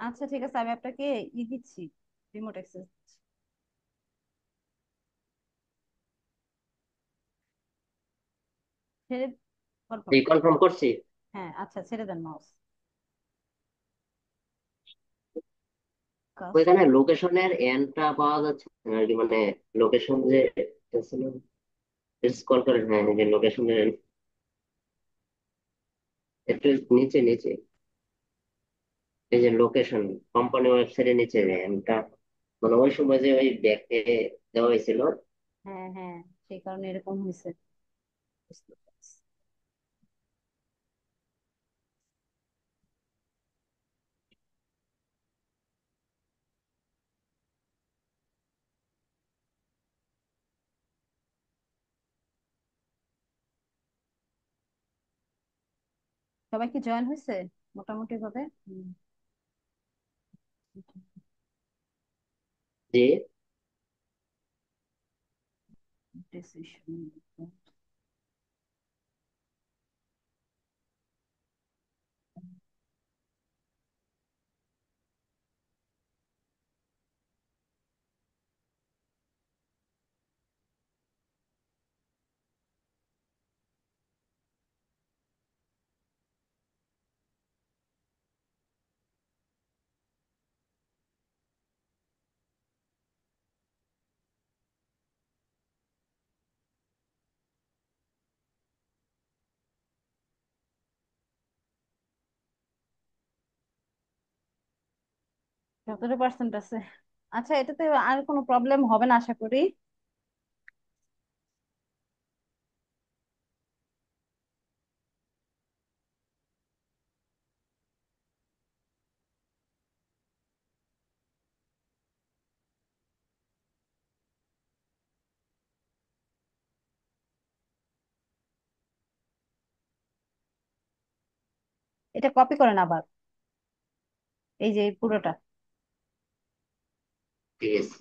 আচ্ছা ঠিক আছে, আমি আপনাকে দিচ্ছি, রিমোট অ্যাক্সেস। ছেড়ে, কনফার্ম। এই কনফার্ম করছি। হ্যাঁ আচ্ছা, ছেড়ে দেন মাউস। কাজ। ওইখানে লোকেশনের এন্ডটা পাওয়া যাচ্ছে না আর কি, মানে লোকেশন যে স্ক্রল করে, হ্যাঁ এই যে লোকেশনের একটু নিচে নিচে, এই যে লোকেশন কোম্পানি ওয়েবসাইটের নিচে যে এন্ডটা, মানে ওই সময় যে ওই ব্যাগকে দেওয়া হয়েছিল। হ্যাঁ হ্যাঁ, সেই কারণে এরকম হয়েছে। বুঝতে পারছি। সবাই কি জয়েন হয়েছে মোটামুটি ভাবে? যে ডিসিশন। কতটা পার্সেন্ট আছে? আচ্ছা, এটাতে আর কোনো প্রবলেম হবে না আশা করি। এটা কপি করেন আবার, এই যে এই পুরোটা। ঠিক আছে।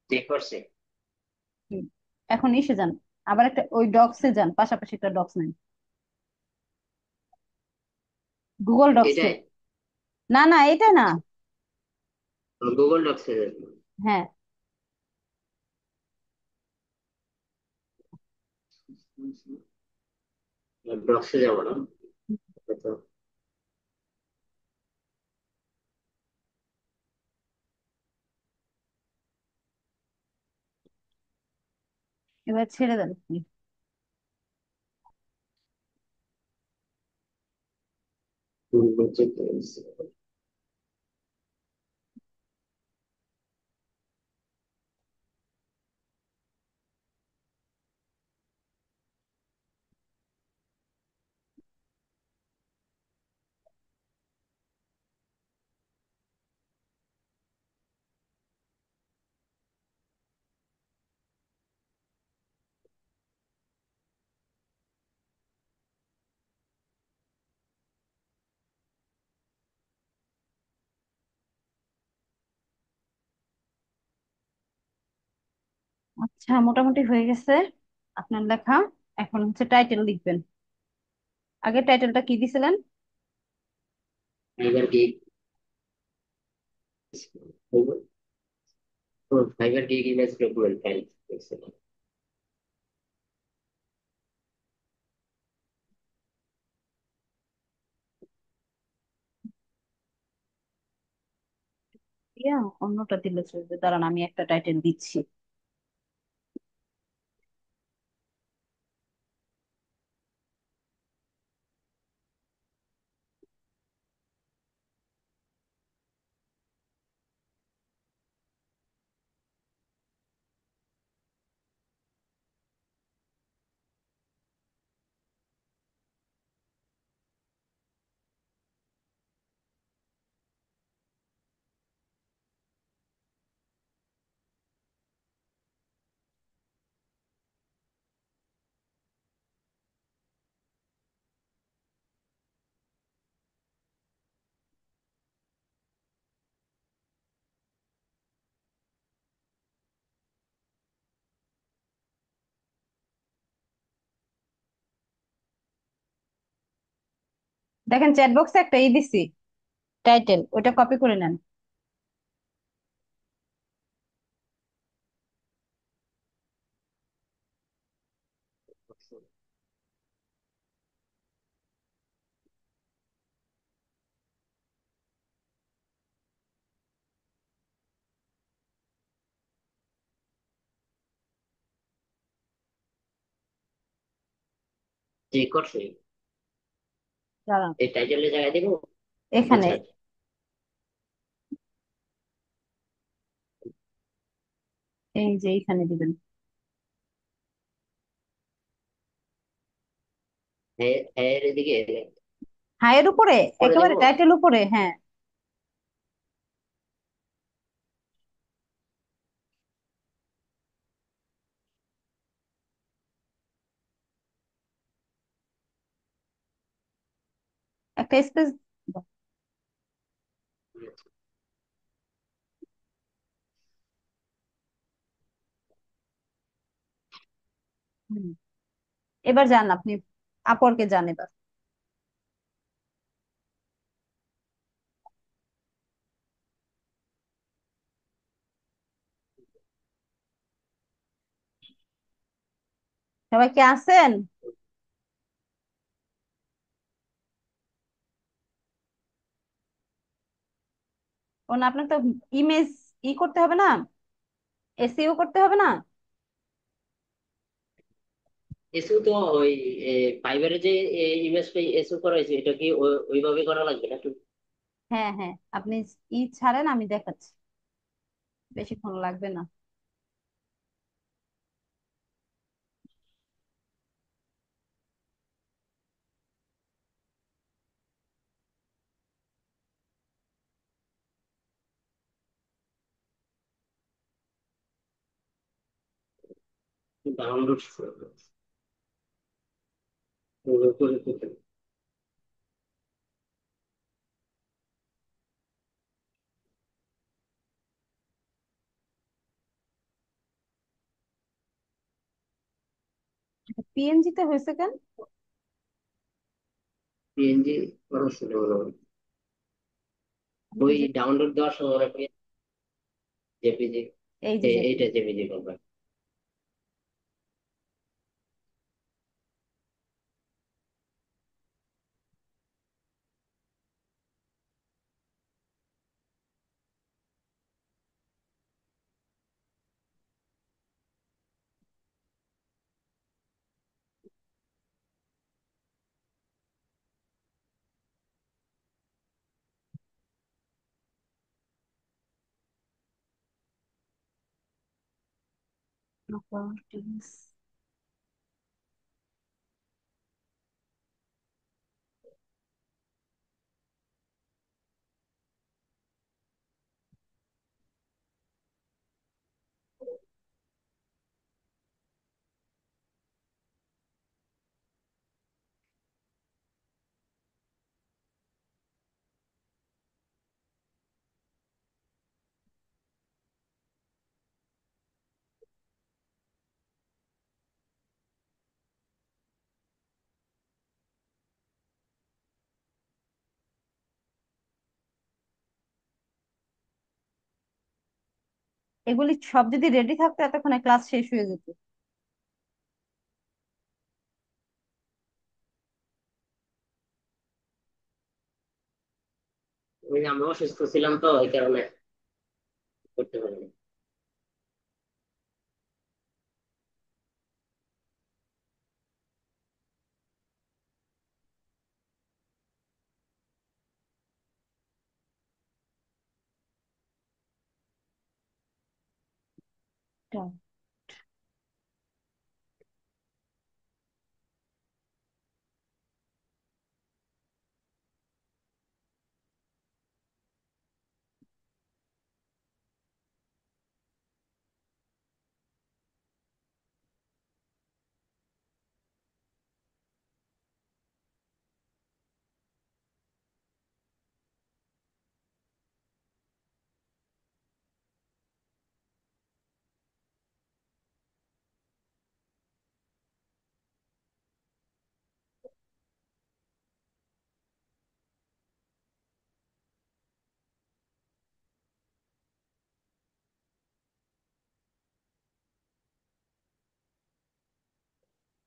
ঠিক করছি। হুম। এখন এসে যান, আবার একটা ওই ডক্সে যান, পাশাপাশি একটা ডক্স নেন, গুগল ডক্সে। এটাই না না, এটা না। গুগল ডক্সে হ্যাঁ। ডক্সে যাবো না? তো এবার ছেড়ে দেন আপনি। নিচে আচ্ছা, মোটামুটি হয়ে গেছে আপনার লেখা। এখন হচ্ছে টাইটেল লিখবেন। আগে টাইটেলটা কি দিছিলেন? Fibre gig, fibre gig image document file. Yeah, অন্যটা দিলে চলবে, দাঁড়ান আমি একটা টাইটেল দিচ্ছি। দেখেন চ্যাট বক্সে একটা দিছি, টাইটেল, ওটা কপি করে নেন। যে করছে দাঁড়ান, এই টাইটেলের জায়গায় দিব। এখানে, আচ্ছা, এই যে এইখানে দিবেন। হ্যাঁ হ্যাঁ, এদিকে হায়ের উপরে, করে দিব। একেবারে টাইটেল উপরে, হ্যাঁ। একটা স্পেস। এবার যান আপনি, আপরকে যান এবার। সবাই কি আছেন? ও না, আপনার তো ইমেজ করতে হবে না, এসইও করতে হবে না? এসু তো ওই ফাইবারে যে ইমেজটা এসু করা হয়েছে, এটা কি ওইভাবে করা লাগবে নাকি? হ্যাঁ হ্যাঁ, আপনি ছাড়েন, আমি দেখাচ্ছি, বেশিক্ষণ লাগবে না। ডাউনলোড করে পিএনজি তে হয়েছে কেন? পিএনজি করা ছিল মনে হয়। আপনি ওই যে, ডাউনলোড দেওয়ার সময় ওরা জেপিজি, এই যে এইটা জেপিজি। জেপিজি করবে। এগুলি সব যদি রেডি থাকতো এতক্ষণে ক্লাস শেষ হয়ে যেত। ওই যে আমি অসুস্থ ছিলাম তো এই কারণে করতে পারিনি।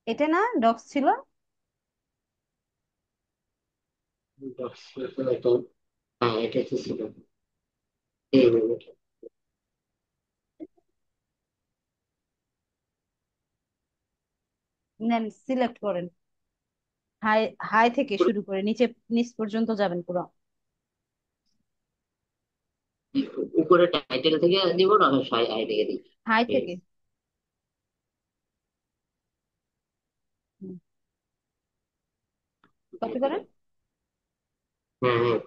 এটা না ডক্স ছিল। এটা, হ্যাঁ এটা তো ছিল। এই যে, নেন, সিলেক্ট করেন। হাই, হাই থেকে শুরু করে নিচে, নিচ পর্যন্ত যাবেন পুরো। উপরে টাইটেল থেকে দিব না, সাই আই থেকে দিই? হাই ঠিক থেকে। আছে। কপি করেন। হ্যাঁ হ্যাঁ।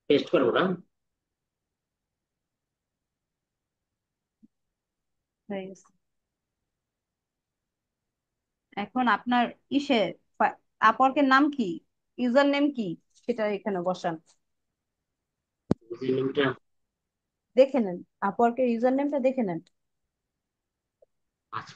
পেস্ট করবো না? হয়ে গেছে। এখন আপনার ইসে, আপওয়ার্কের নাম কি, ইউজার নেম কি, সেটা এখানে বসান। লিঙ্কটা। দেখে নেন, আপওয়ার্কের ইউজার নেমটা দেখে নেন। আচ্ছা,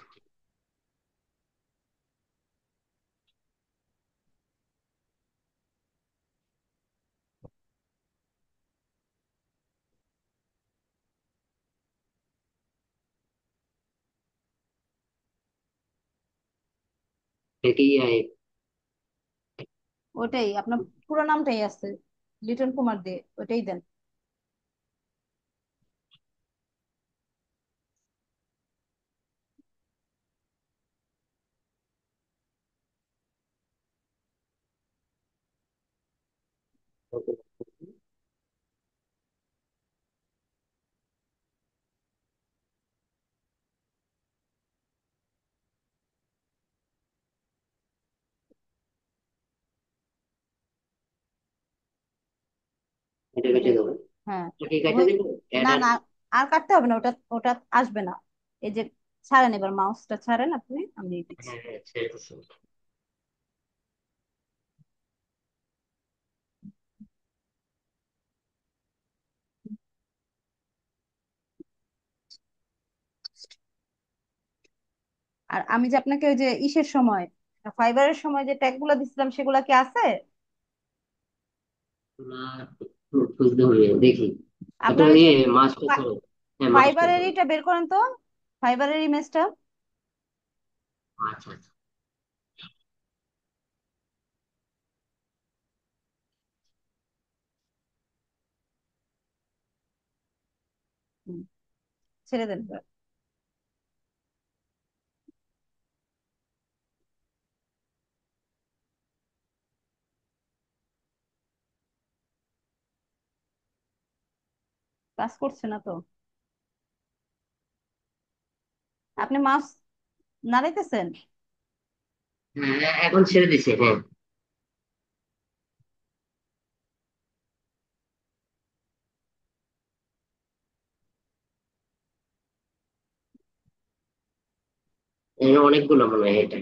দেখি আই। ওটাই আপনার পুরো নামটাই আছে, লিটন কুমার দে, ওটাই দেন। এটা এটা, কেটে দেবো। হ্যাঁ। এটা কি কেটে হই- দিব? না অ্যাড। না, আর কাটতে হবে না, ওটা ওটা আসবে না। এই যে ছাড়েন, এবার মাউসটা ছাড়েন আপনি, আমি দিচ্ছি। হ্যাঁ হ্যাঁ, ছেড়ে দিচ্ছি। আর আমি যে আপনাকে ওই যে ইসের সময়, ফাইবারের সময় যে ট্যাগ গুলা দিছিলাম, সেগুলা কি আছে? না, খুঁজতে হবে, দেখি। একটা আপনার ওই যে ইয়ে মাছটা ছিল। হ্যাঁ মাছটা ফাইবারের ছিল। ইটা বের করেন তো, ফাইবারের ইমেজটা। আচ্ছা আচ্ছা। ছেড়ে দেন। কাজ করছে না তো? আপনি মাউস নাড়াইতেছেন? হ্যাঁ এখন ছেড়ে দিছে, হ্যাঁ। এর অনেকগুলো মনে হয় এটা।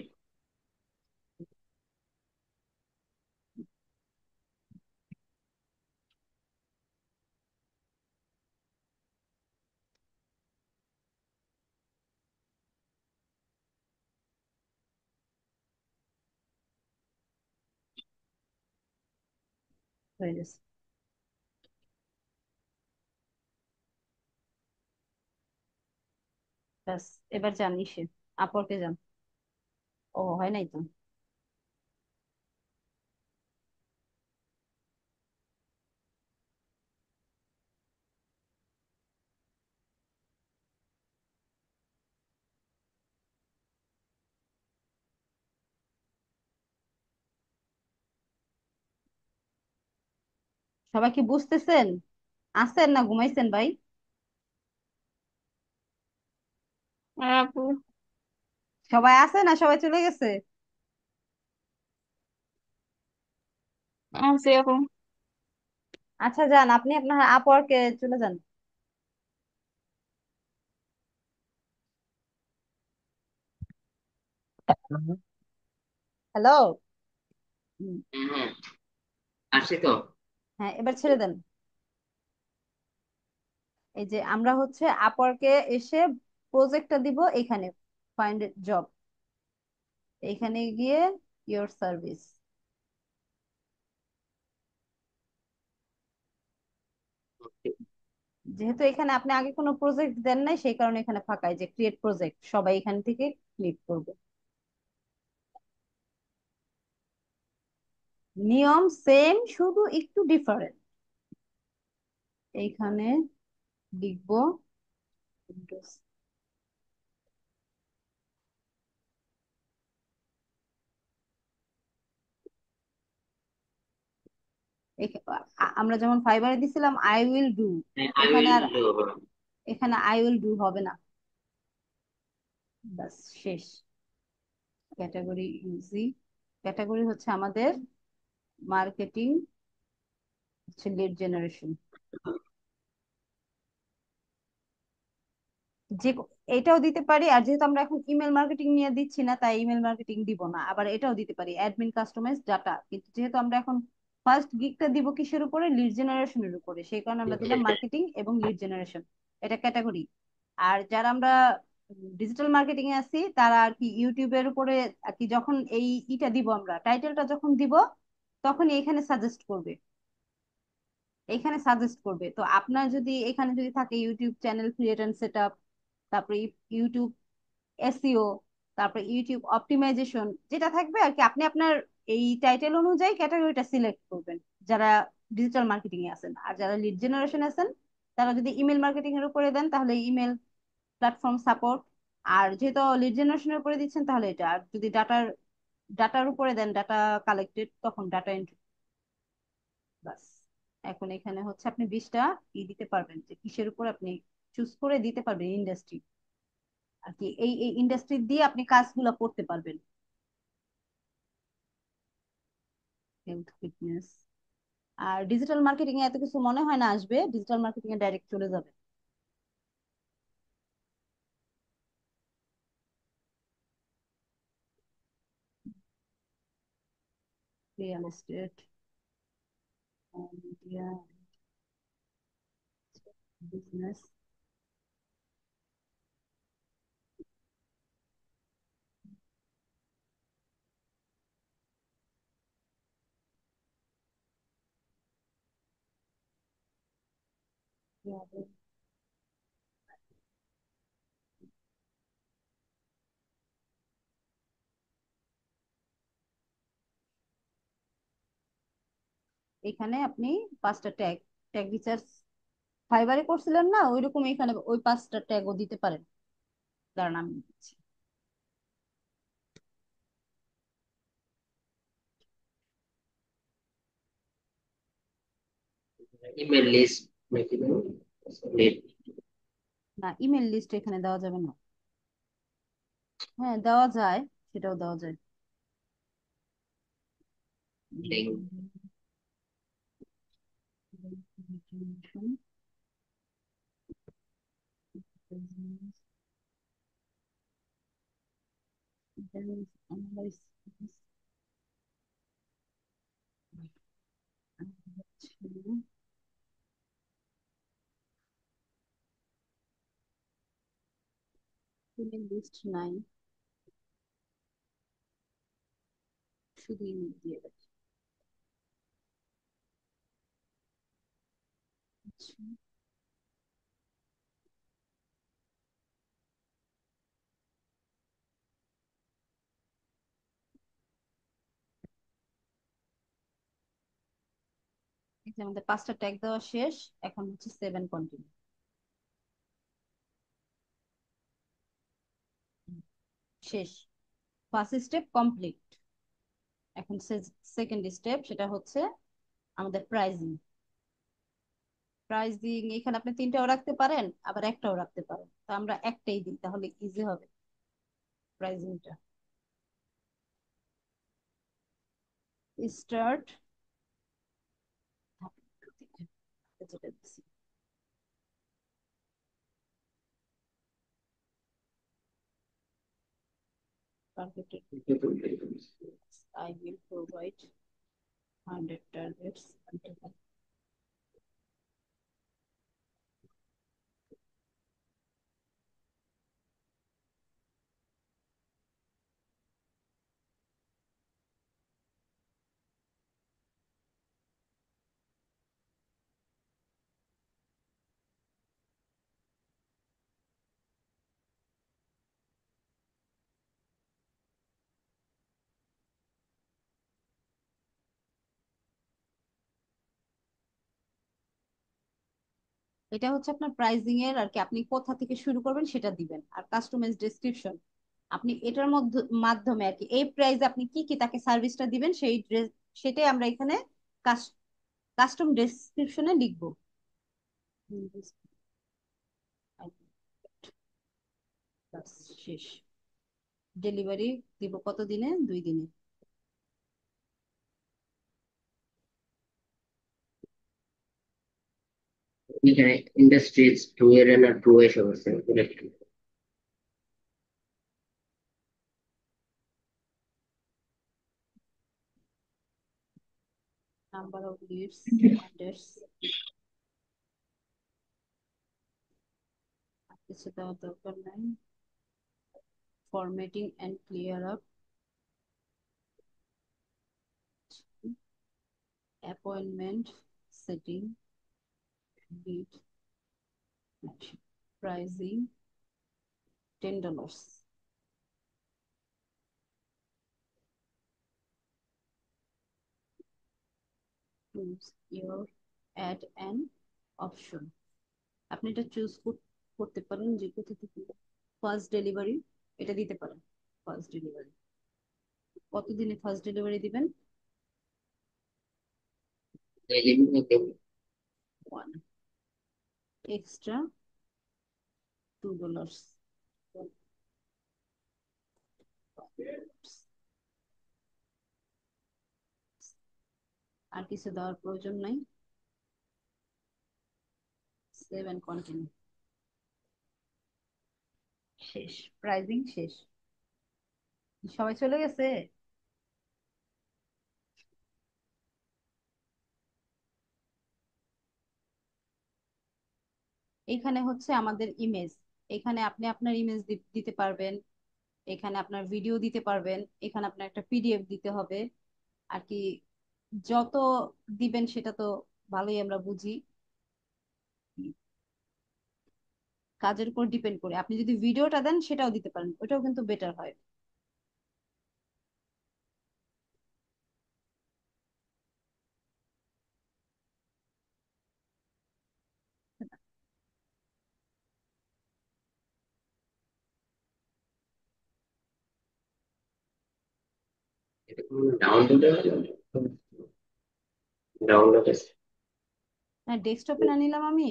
হয়ে গেছে। ব্যাস, এবার যান ইসে, আপরকে যান। ও হয় নাই তো। সবাই কি বুঝতেছেন? আছেন না ঘুমাইছেন ভাই? হ্যাঁ আপু। সবাই আছে না সবাই চলে গেছে? আছি আপু। আচ্ছা যান, আপনি আপনার আপওয়ার্কে চলে যান। হ্যালো। হ্যাঁ হ্যাঁ, আসছে তো। হ্যাঁ, এবার ছেড়ে দেন। এই যে আমরা হচ্ছে আপওয়ার্কে এসে প্রজেক্টটা দিব এখানে, ফাইন্ড জব, এইখানে গিয়ে ইয়োর সার্ভিস। যেহেতু এখানে আপনি আগে কোনো প্রজেক্ট দেন নাই, সেই কারণে এখানে ফাঁকায় যে ক্রিয়েট প্রজেক্ট, সবাই এখান থেকে ক্লিক করবে। নিয়ম সেম, শুধু একটু ডিফারেন্ট। এইখানে লিখবো আমরা যেমন ফাইবারে দিছিলাম আই উইল ডু, আই এখানে উইল আর ডু। এখানে আই উইল ডু হবে না। বাস, শেষ। Category easy. ক্যাটাগরি হচ্ছে আমাদের মার্কেটিং, হচ্ছে লিড জেনারেশন। যে এটাও দিতে পারি, আর যেহেতু আমরা এখন ইমেল মার্কেটিং নিয়ে দিচ্ছি না, তাই ইমেল মার্কেটিং দিব না। আবার এটাও দিতে পারি, অ্যাডমিন কাস্টমাইজ ডাটা। কিন্তু যেহেতু আমরা এখন ফার্স্ট গিগটা দিব কিসের উপরে, লিড জেনারেশনের উপরে, সেই কারণে আমরা দিলাম মার্কেটিং এবং লিড জেনারেশন। এটা ক্যাটাগরি। আর যারা আমরা ডিজিটাল মার্কেটিং এ আছি, তারা আর কি ইউটিউবের উপরে আর কি, যখন এই ইটা দিব, আমরা টাইটেলটা যখন দিব, তখন এখানে সাজেস্ট করবে। এখানে সাজেস্ট করবে। তো আপনার যদি এখানে যদি থাকে YouTube channel create and set up, তারপরে ইউটিউব এসইও, তারপরে ইউটিউব অপটিমাইজেশন, যেটা থাকবে আর কি, আপনি আপনার এই টাইটেল অনুযায়ী ক্যাটাগরিটা সিলেক্ট করবেন। যারা ডিজিটাল মার্কেটিং এ আছেন, আর যারা লিড জেনারেশন আছেন, তারা যদি ইমেল মার্কেটিং এর উপরে দেন, তাহলে ইমেল প্ল্যাটফর্ম সাপোর্ট। আর যেহেতু লিড জেনারেশনের উপরে দিচ্ছেন, তাহলে এটা। আর যদি ডাটার উপরে দেন, ডাটা কালেক্টেড, তখন ডাটা এন্ট্রি। বাস। এখন এখানে হচ্ছে আপনি 20টা দিতে পারবেন, যে কিসের উপর আপনি চুজ করে দিতে পারবেন ইন্ডাস্ট্রি আর কি। এই ইন্ডাস্ট্রি দিয়ে আপনি কাজগুলো করতে পারবেন। Health, fitness. আর ডিজিটাল মার্কেটিং এ এত কিছু মনে হয় না আসবে, ডিজিটাল মার্কেটিং এ ডাইরেক্ট চলে যাবে। Real estate, media, business. এখানে আপনি 5টা ট্যাগ, ট্যাগ রিসার্চ ফাইবারে করছিলেন না, ওইরকম এখানে ওই 5টা ট্যাগও দিতে পারেন। দাঁড়ান আমি দিচ্ছি। ইমেল লিস্ট নাকি? লিড। না, ইমেল লিস্ট এখানে দেওয়া যাবে না। হ্যাঁ, দেওয়া যায়, সেটাও দেওয়া যায়। লিঙ্ক। ইমেল লিস্ট নাই, শুধু ইমেল দিয়ে রাখি। আচ্ছা, এই যে আমাদের 5টা ট্যাগ দেওয়া শেষ। এখন হচ্ছে 7 কন্টিনিউ। শেষ। First step complete. এখন সেকেন্ড স্টেপ, সেটা হচ্ছে আমাদের প্রাইজিং। প্রাইজিং এখানে আপনি 3টাও রাখতে পারেন, আবার একটাও রাখতে পারেন। তো আমরা একটাই দিই, তাহলে ইজি হবে প্রাইজিংটা। স্টার্ট, যেটা দিচ্ছি, targeted. I will provide 100 targets. এটা হচ্ছে আপনার প্রাইসিং এর আর কি, আপনি কোথা থেকে শুরু করবেন সেটা দিবেন, আর কাস্টমাইজ ডেসক্রিপশন আপনি এটার মধ্যে মাধ্যমে আর কি এই প্রাইসে আপনি কি কি তাকে সার্ভিসটা দিবেন সেই ড্রেস, সেটাই আমরা এখানে কাস্টম ডেসক্রিপশনে লিখবো। ব্যাস, শেষ। ডেলিভারি দিব কত দিনে? 2 দিনে। এখানে ইন্ডাস্ট্রিজ টু এর না টু এসে বলছে। নাম্বার অফ লিডস, অ্যাড্রেস, কিছু দেওয়ার দরকার নাই। Formatting and clear up, appointment setting, bit, pricing $10। Choose your add on option, আপনি এটা চুজ করতে পারেন যে কোথা থেকে। ফার্স্ট ডেলিভারি এটা দিতে পারেন। ফার্স্ট ডেলিভারি কতদিনে ফার্স্ট ডেলিভারি দিবেন? One, extra $2। আর কিছু দেওয়ার প্রয়োজন নাই। Save and continue. শেষ, প্রাইজিং শেষ। সবাই চলে গেছে? এখানে হচ্ছে আমাদের ইমেজ, এখানে আপনি আপনার ইমেজ দিতে পারবেন, এখানে আপনার ভিডিও দিতে পারবেন, এখানে আপনার একটা পিডিএফ দিতে হবে আর কি। যত দিবেন সেটা তো ভালোই আমরা বুঝি, কাজের উপর ডিপেন্ড করে। আপনি যদি ভিডিওটা দেন সেটাও দিতে পারেন, ওটাও কিন্তু বেটার হয়। ডাউনলোড ডাউনলোড হ্যাঁ, ডেস্কটপে না নিলাম আমি।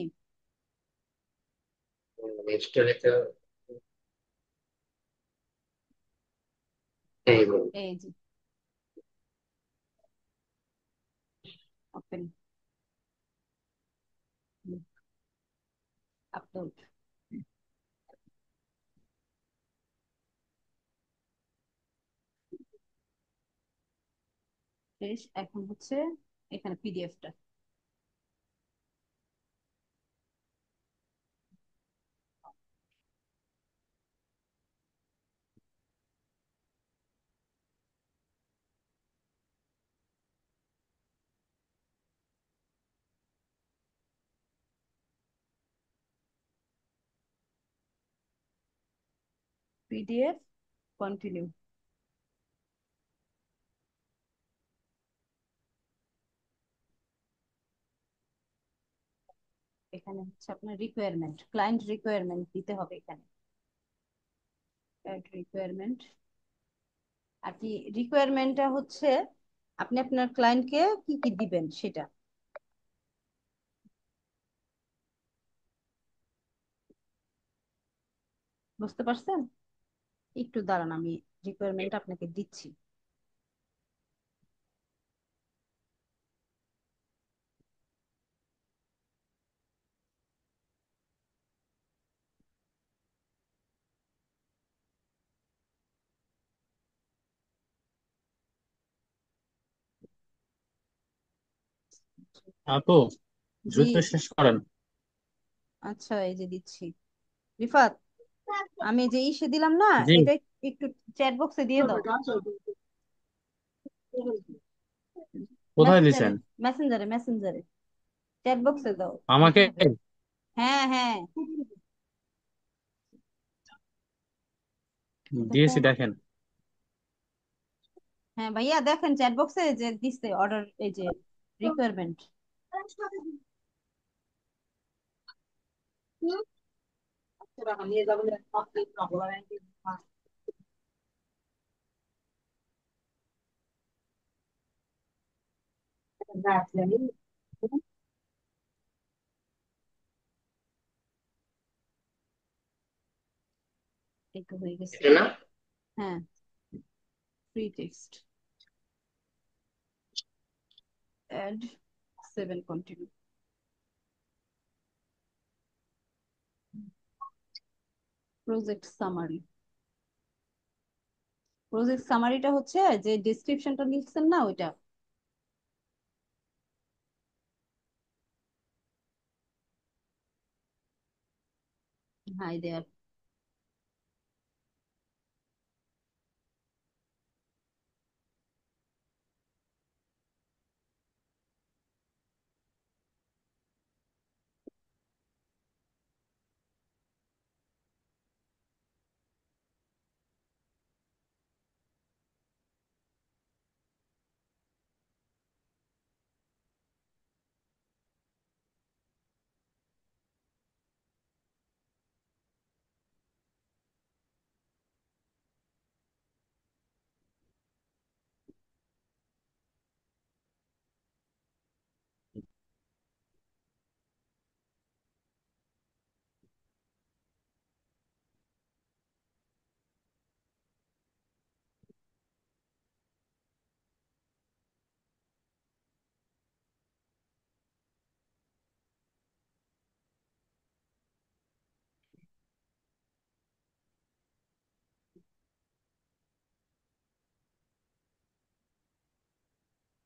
নেক্সট হয়তো এই এই যে ওপেন, আপলোড। শেষ। এখন হচ্ছে এখানে পিডিএফটা, পিডিএফ কন্টিনিউ। এখানে হচ্ছে আপনার রিকোয়ারমেন্ট, ক্লায়েন্ট রিকোয়ারমেন্ট দিতে হবে এখানে। রিকোয়ারমেন্ট আর কি, রিকোয়ারমেন্টটা হচ্ছে আপনি আপনার ক্লায়েন্টকে কি কি দিবেন সেটা। বুঝতে পারছেন? একটু দাঁড়ান, আমি রিকোয়ারমেন্ট আপনাকে দিচ্ছি। আপু, জি। দ্রুত শেষ করেন। আচ্ছা, এই যে দিচ্ছি। রিফাত, আমি যে ইসে দিলাম না, জি। এটা একটু চ্যাট বক্সে দিয়ে দাও। কোথায় মেসেঞ্জারে, দিছেন? মেসেঞ্জারে চ্যাট বক্সে দাও, দিতে আমাকে? হবে। হ্যাঁ হ্যাঁ, দেখো। দিয়েছি, দেখেন। হ্যাঁ ভাইয়া, দেখেন চ্যাট বক্সে যে দিচ্ছে অর্ডার, এই যে রিকোয়ারমেন্ট। এই তো হয়ে গেছে। এটা না? হ্যাঁ, free text, add 7 continue, project summary. Project সামারিটা হচ্ছে যে ডিসক্রিপশনটা লিখছেন না ওইটা। Hi there.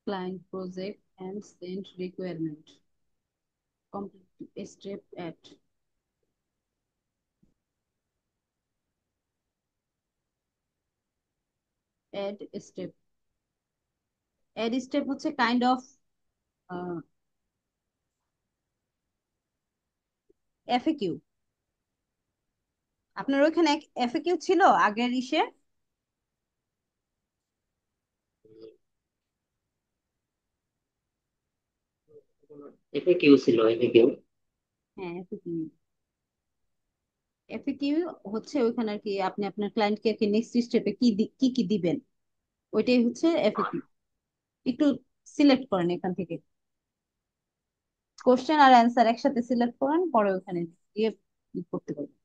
Client project and send requirement, complete step at, add step. Add step হচ্ছে কাইন্ড অফ এফএকিউ। আপনার ওইখানে এফএকিউ ছিল আগের ইসে? এতে কিউ ছিল, এতে কিউ। হ্যাঁ, এফএকিউ। এফএকিউ হচ্ছে ওইখানে আর কি আপনি আপনার ক্লায়েন্টকে আর কি নেক্সট স্টেপে কি কি দিবেন, ওইটাই হচ্ছে এফএকিউ। একটু সিলেক্ট করেন এখান থেকে, কোশ্চেন আর অ্যান্সার একসাথে সিলেক্ট করেন, পরে ওখানে দিয়ে করতে পারবেন।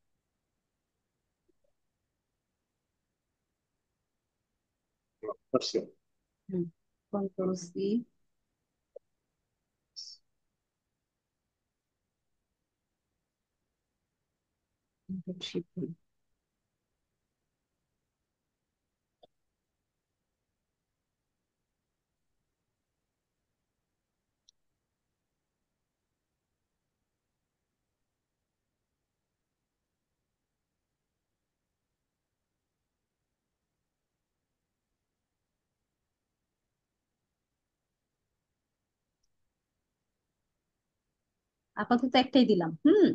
করছে। হুম, কন্ট্রোল সি, কন্ট্রোল শিফট। আপাতত একটাই দিলাম। হুম,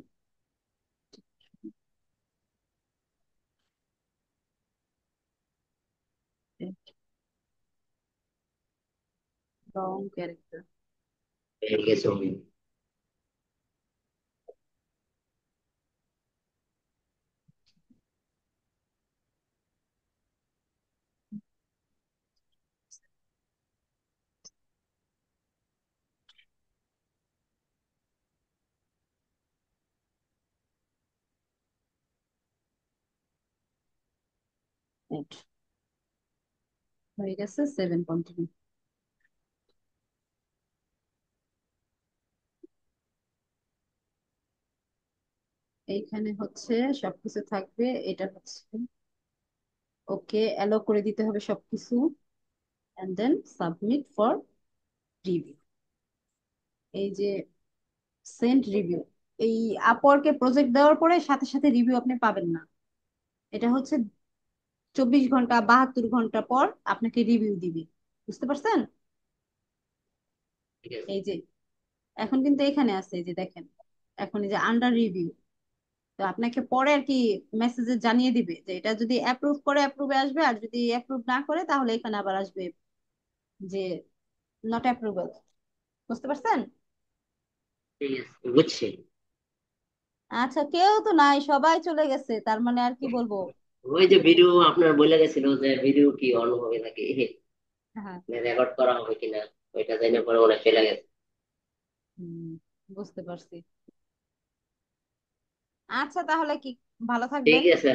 রং ক্যারেক্টার। হয়ে গেছে আমি। হয়ে গেছে, 7 কন্টিনিউ। এইখানে হচ্ছে সবকিছু থাকবে, এটা হচ্ছে ওকে অ্যালো করে দিতে হবে সবকিছু, and then submit for review. এই যে সেন্ড রিভিউ, এই আপওয়ার্কে প্রজেক্ট দেওয়ার পরে সাথে সাথে রিভিউ আপনি পাবেন না। এটা হচ্ছে 24 ঘন্টা 72 ঘন্টা পর আপনাকে রিভিউ দিবে। বুঝতে পারছেন? ঠিক আছে। এই যে এখন কিন্তু এখানে আছে, এই যে দেখেন, এখন এই যে আন্ডার রিভিউ। তো আপনাকে পরে আর কি মেসেজে জানিয়ে দিবে যে এটা যদি অ্যাপ্রুভ করে অ্যাপ্রুভে আসবে, আর যদি অ্যাপ্রুভ না করে তাহলে এখানে আবার আসবে যে নট অ্যাপ্রুভাল। বুঝতে পারছেন? ঠিক আছে, বুঝছি। আচ্ছা, কেউ তো নাই, সবাই চলে গেছে, তার মানে আর কি বলবো। ওই যে ভিডিও আপনার বলে গেছিল যে ভিডিও কি অন হবে নাকি, হ্যাঁ। রেকর্ড করা হবে কিনা, ওইটা জানি পরে মনে হয় চলে গেছে। হুম, বুঝতে পারছি। আচ্ছা তাহলে কি, ভালো ঠিক থাকবেন। আছে,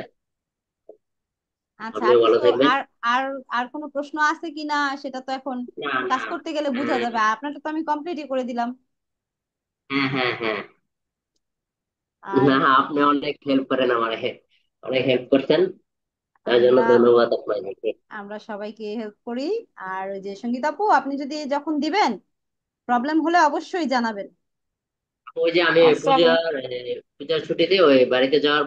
আচ্ছা, আর আপনিও ভালো কিছু, থাকবেন। আর আর আর কোনো প্রশ্ন আছে কি না সেটা তো এখন না না। কাজ করতে গেলে বোঝা হ্যাঁ যাবে। আপনারটা তো আমি কমপ্লিটই করে দিলাম। হ্যাঁ হ্যাঁ হ্যাঁ। আর না, আপনি অনেক হেল্প করেন আমার, অনেক হেল্প করছেন, তার জন্য আমরা ধন্যবাদ আপনাকে। আমরা সবাইকে হেল্প করি। আর ওই যে সঙ্গীত আপু, আপনি যদি যখন দিবেন প্রবলেম হলে অবশ্যই জানাবেন। ওই যে আমি আচ্ছা আপু। পূজার ছুটিতে ওই বাড়িতে যাওয়ার